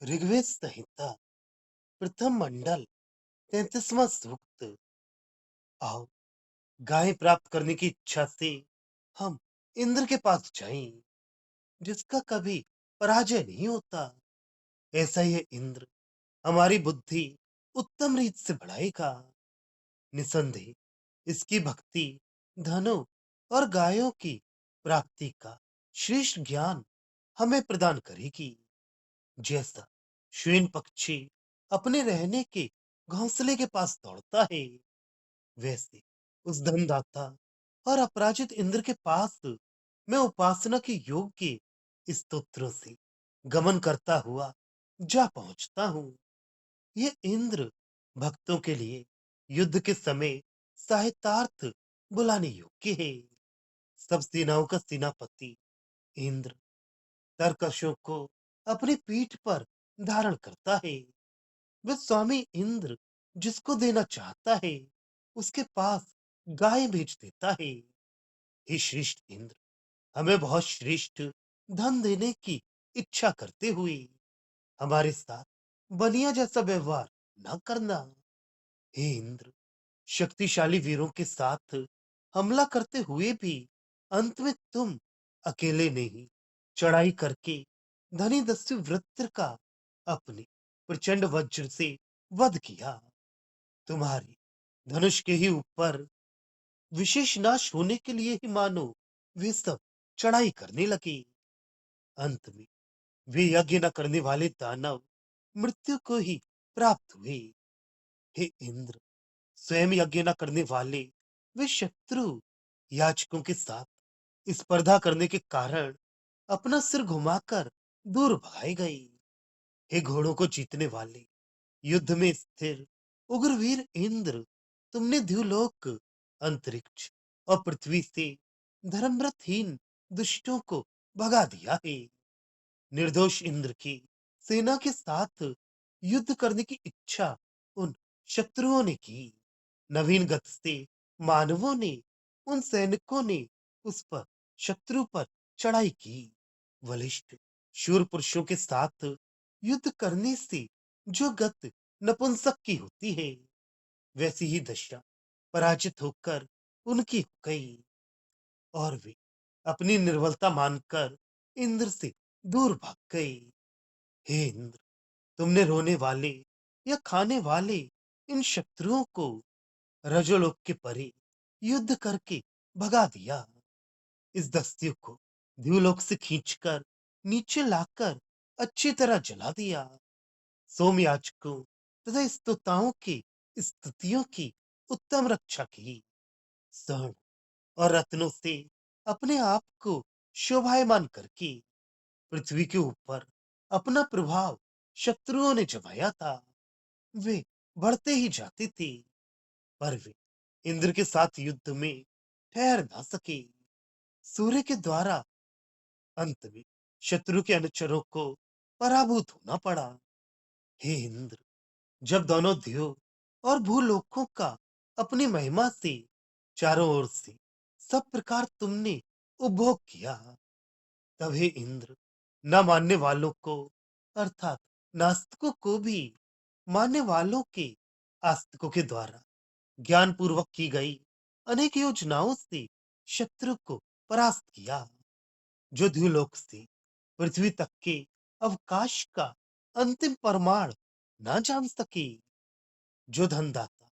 ऋग्वेद संहिता प्रथम मंडल 33वां सूक्त। आओ, गाय प्राप्त करने की इच्छा से हम इंद्र के पास जाएं, जिसका कभी पराजय नहीं होता। ऐसा ही इंद्र हमारी बुद्धि उत्तम रीत से बढ़ाएगा। निसंदेह इसकी भक्ति धनों और गायों की प्राप्ति का श्रेष्ठ ज्ञान हमें प्रदान करेगी। जैसा श्वेन पक्षी अपने रहने के घोंसले के पास दौड़ता है, वैसे उस धनदाता और अपराजित इंद्र के पास मैं उपासना के योग्य स्तोत्रों से गमन करता हुआ जा पहुंचता हूँ। ये इंद्र भक्तों के लिए युद्ध के समय सहायतार्थ बुलाने योग्य है। सब सेनाओं का सेनापति इंद्र तरकशों को अपनी पीठ पर धारण करता है। वह स्वामी इंद्र जिसको देना चाहता है, उसके पास गाय भेज देता है। हे श्रेष्ठ इंद्र, हमें बहुत श्रेष्ठ धन देने की इच्छा करते हुए हमारे साथ बनिया जैसा व्यवहार न करना। हे इंद्र, शक्तिशाली वीरों के साथ हमला करते हुए भी अंत में तुम अकेले नहीं चढ़ाई करके धनी दस्यु वृत्र का अपने प्रचंड वज्र से वध किया। तुम्हारी धनुष के ही ऊपर विशेष नाश होने के लिए ही मानो वे सब चढ़ाई करने लगे। अंत में वे यज्ञ न करने वाले दानव मृत्यु को ही प्राप्त हुए। हे इंद्र, स्वयं यज्ञ न करने वाले वे शत्रु याचकों के साथ स्पर्धा करने के कारण अपना सिर घुमाकर दूर भगाए गए। हे घोड़ों को जीतने वाले, युद्ध में स्थिर उग्रवीर इंद्र, तुमने द्युलोक, अंतरिक्ष और पृथ्वी से धर्मरतहीन दुष्टों को भगा दिया है। निर्दोष इंद्र की सेना के साथ युद्ध करने की इच्छा उन शत्रुओं ने की। नवीन गत से मानवों ने, उन सैनिकों ने उस पर शत्रु पर चढ़ाई की। बलिष्ठ शूर पुरुषों के साथ युद्ध करने से जो गत नपुंसक की होती है, वैसी ही दशा पराजित होकर उनकी हो गई और वे अपनी निर्बलता मानकर इंद्र से दूर भाग गए। हे इंद्र, तुमने रोने वाले या खाने वाले इन शत्रुओं को रजोलोक के परे युद्ध करके भगा दिया। इस दस्यु को द्युलोक से खींचकर नीचे लाकर अच्छी तरह जला दिया। सोमयाजकों तथा स्तुताओं की स्तुतियों की उत्तम रक्षा की। स्वर्ण और रत्नों से अपने आप को शोभायमान करके पृथ्वी के ऊपर अपना प्रभाव शत्रुओं ने जमाया था। वे बढ़ते ही जाते थे, पर वे इंद्र के साथ युद्ध में ठहर ना सके। सूर्य के द्वारा अंत में शत्रु के अनुचरों को पराभूत होना पड़ा। हे इंद्र, जब दोनों द्यो और भूलोकों का अपनी महिमा से चारों ओर से सब प्रकार तुमने उपभोग किया, तब हे इंद्र, न मानने वालों को अर्थात नास्तिकों को भी मानने वालों के आस्तिकों के द्वारा ज्ञान पूर्वक की गई अनेक योजनाओं से शत्रु को परास्त किया। जो द्युलोक से पृथ्वी तक के अवकाश का अंतिम परमाणु ना जान सके, जो धनदाता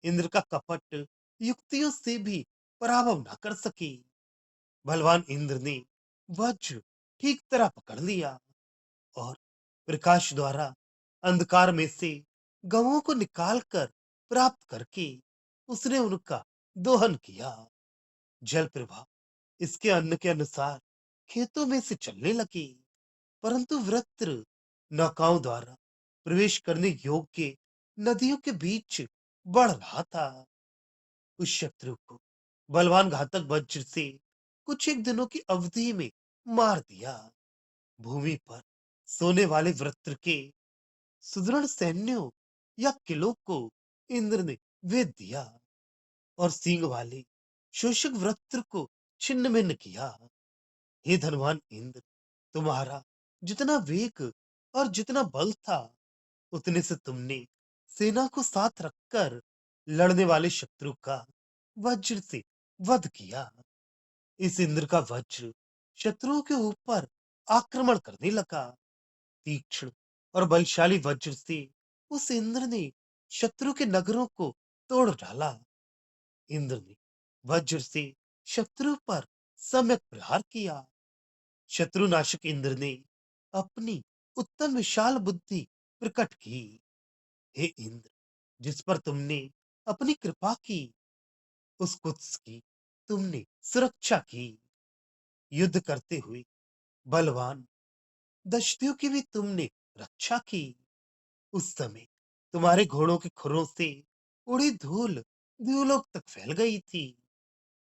इंद्र का कपट युक्तियों से भी पराभव ना कर सके, बलवान इंद्र ने वज्र ठीक तरह पकड़ लिया और प्रकाश द्वारा अंधकार में से गवों को निकालकर प्राप्त करके उसने उनका दोहन किया। जल प्रवाह इसके अन्न के अनुसार खेतों में से चलने लगी, परंतु वृत्र नौकाओं द्वारा प्रवेश करने योग्य नदियों के बीच बढ़ रहा था। उस शत्रु को बलवान घातक वज्र से कुछ एक दिनों की अवधि में मार दिया। भूमि पर सोने वाले वृत्र के सुदृढ़ सैन्यों या किलों को इंद्र ने वेध दिया और सींग वाले शोषक वृत्र को छिन्न भिन्न किया। हे धनवान इंद्र, तुम्हारा जितना वेग और जितना बल था उतने से तुमने सेना को साथ रखकर लड़ने वाले शत्रु का वज्र से वध किया। इस इंद्र का वज्र शत्रुओं के ऊपर आक्रमण करने लगा। तीक्ष्ण और बलशाली वज्र से उस इंद्र ने शत्रु के नगरों को तोड़ डाला। इंद्र ने वज्र से शत्रु पर सम्यक प्रहार किया। शत्रुनाशक इंद्र ने अपनी उत्तम विशाल बुद्धि प्रकट की। हे इंद्र, जिस पर तुमने अपनी कृपा की, उस कुत्स की तुमने सुरक्षा की। युद्ध करते हुए बलवान दस्युओं की भी तुमने रक्षा की। उस समय तुम्हारे घोड़ों के खुरों से उड़ी धूल द्युलोक तक फैल गई थी।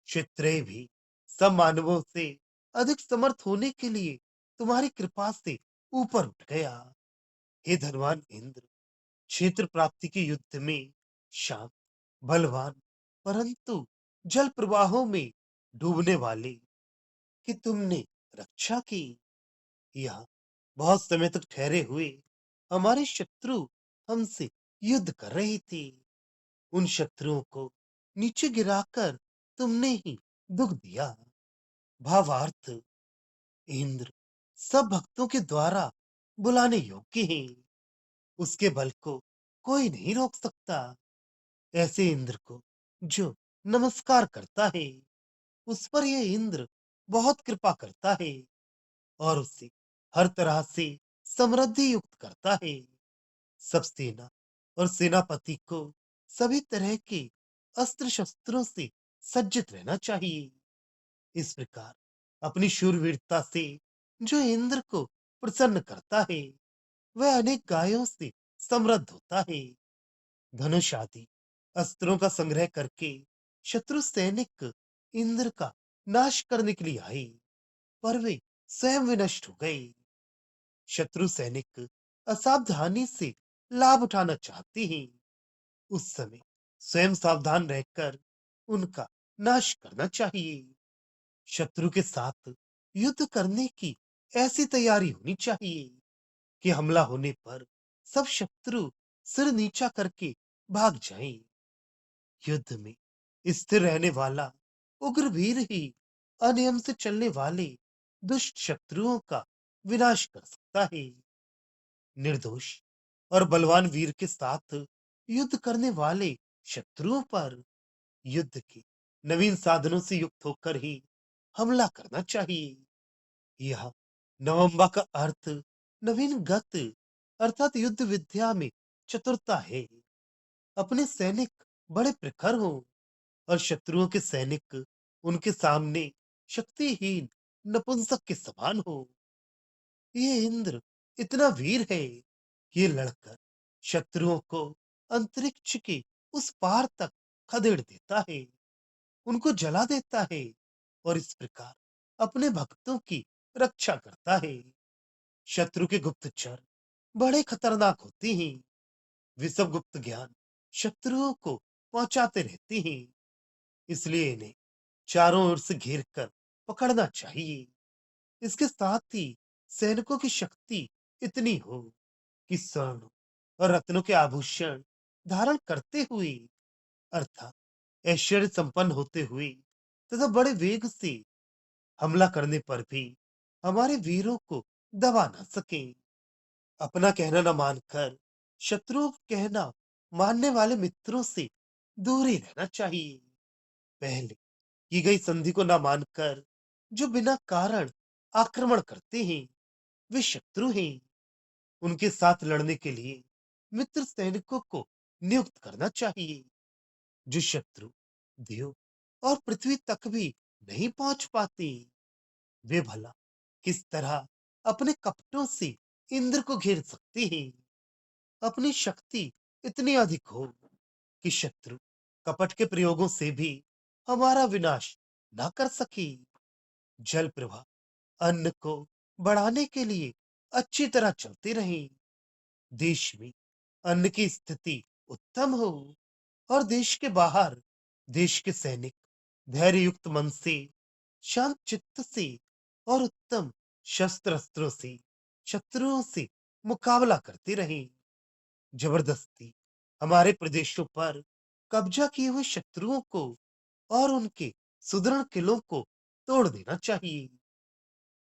क्षत्रिय भी सब मानवों से अधिक समर्थ होने के लिए तुम्हारी कृपा से ऊपर उठ गया। हे धनवान इंद्र, क्षेत्र प्राप्ति के युद्ध में शांत, बलवान, परंतु जल प्रवाहों में डूबने वाले की तुमने रक्षा की। यहाँ बहुत समय तक ठहरे हुए हमारे शत्रु हमसे युद्ध कर रहे थे। उन शत्रुओं को नीचे गिराकर तुमने ही दुख दिया। भावार्थ, इंद्र सब भक्तों के द्वारा बुलाने योग्य है। उसके बल को कोई नहीं रोक सकता। ऐसे इंद्र को जो नमस्कार करता है, उस पर यह इंद्र बहुत कृपा करता है और उसे हर तरह से समृद्धि युक्त करता है। सब सेना और सेनापति को सभी तरह के अस्त्र शस्त्रों से सज्जित रहना चाहिए। इस प्रकार अपनी शूरवीरता से जो इंद्र को प्रसन्न करता है, वह अनेक गायों से समृद्ध होता है। धनुष आदि अस्त्रों का संग्रह करके शत्रु सैनिक इंद्र का नाश करने के लिए आए, पर वे स्वयं विनष्ट हो गए। शत्रु सैनिक असावधानी से लाभ उठाना चाहते हैं। उस समय स्वयं सावधान रहकर उनका नाश करना चाहिए। शत्रु के साथ युद्ध करने की ऐसी तैयारी होनी चाहिए कि हमला होने पर सब शत्रु सिर नीचा करके भाग जाएं। युद्ध में स्थिर रहने वाला उग्र वीर ही अनियम से चलने वाले दुष्ट शत्रुओं का विनाश कर सकता है। निर्दोष और बलवान वीर के साथ युद्ध करने वाले शत्रुओं पर युद्ध के नवीन साधनों से युक्त होकर ही हमला करना चाहिए। यह नवम्बा का अर्थ नवीन गत अर्थात युद्ध विद्या में चतुरता है। अपने सैनिक बड़े प्रखर हो और शत्रुओं के सैनिक उनके सामने शक्तिहीन नपुंसक के समान हो। ये इंद्र इतना वीर है कि ये लड़कर शत्रुओं को अंतरिक्ष के उस पार तक खदेड़ देता है, उनको जला देता है और इस प्रकार अपने भक्तों की रक्षा करता है। शत्रु के गुप्तचर बड़े खतरनाक होते हैं। वे सब गुप्त ज्ञान शत्रुओं को पहुंचाते रहते हैं। इसलिए इन्हें चारों ओर से घेर कर पकड़ना चाहिए। इसके साथ ही सैनिकों की शक्ति इतनी हो कि स्वर्ण और रत्नों के आभूषण धारण करते हुए अर्थात ऐश्वर्य संपन्न होते हुए तथा बड़े वेग से हमला करने पर भी हमारे वीरों को दबा ना सके। अपना कहना न मानकर शत्रुओं का कहना मानने वाले मित्रों से दूर ही रहना चाहिए। पहले की गई संधि को न मानकर जो बिना कारण आक्रमण करते हैं, वे शत्रु हैं। उनके साथ लड़ने के लिए मित्र सैनिकों को नियुक्त करना चाहिए। जो शत्रु देव और पृथ्वी तक भी नहीं पहुंच पाते, वे भला किस तरह अपने कपटों से इंद्र को घेर सकते हैं। अपनी शक्ति इतनी अधिक हो कि शत्रु कपट के प्रयोगों से भी हमारा विनाश ना कर सके। जल प्रवाह अन्न को बढ़ाने के लिए अच्छी तरह चलते रहें। देश में अन्न की स्थिति उत्तम हो और देश के बाहर देश के सैनिक धैर्य युक्त मन से, शांत चित्त से और उत्तम शस्त्र अस्त्रों से शत्रुओं से मुकाबला करते रहें। जबरदस्ती हमारे प्रदेशों पर कब्जा किए हुए शत्रुओं को और उनके सुदृढ़ किलों को तोड़ देना चाहिए।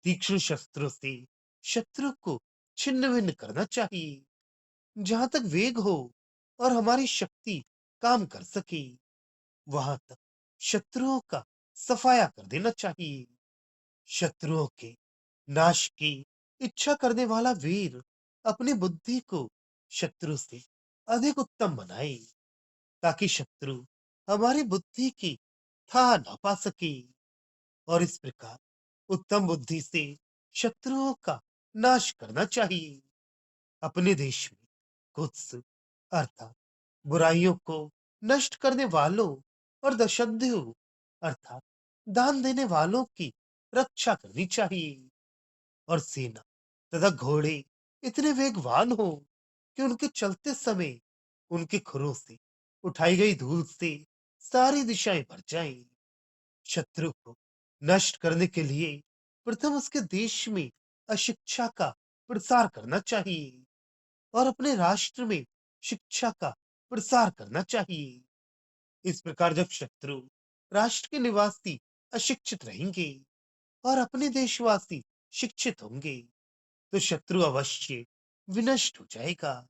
तीक्ष्ण शस्त्रों से शत्रु को छिन्न भिन्न करना चाहिए। जहां तक वेग हो और हमारी शक्ति काम कर सके, वहां तक शत्रुओं का सफाया कर देना चाहिए। शत्रुओं के नाश की इच्छा करने वाला वीर अपनी बुद्धि को शत्रु से अधिक उत्तम बनाए, ताकि शत्रु हमारी बुद्धि की था ना पा सके। और इस प्रकार उत्तम बुद्धि से शत्रुओं का नाश करना चाहिए। अपने देश में कुत्स अर्थात बुराइयों को नष्ट करने वालों और दशध्यु अर्थात दान देने वालों की रक्षा करनी चाहिए। और सेना तथा घोड़े इतने वेगवान हो कि उनके चलते समय उनके खुरों से उठाई गई धूल से सारी दिशाएं भर जाएं। शत्रु को नष्ट करने के लिए प्रथम उसके देश में अशिक्षा का प्रसार करना चाहिए और अपने राष्ट्र में शिक्षा का प्रसार करना चाहिए। इस प्रकार जब शत्रु राष्ट्र के निवासी अशिक्षित रहेंगे और अपने देशवासी शिक्षित होंगे, तो शत्रु अवश्य विनष्ट हो जाएगा।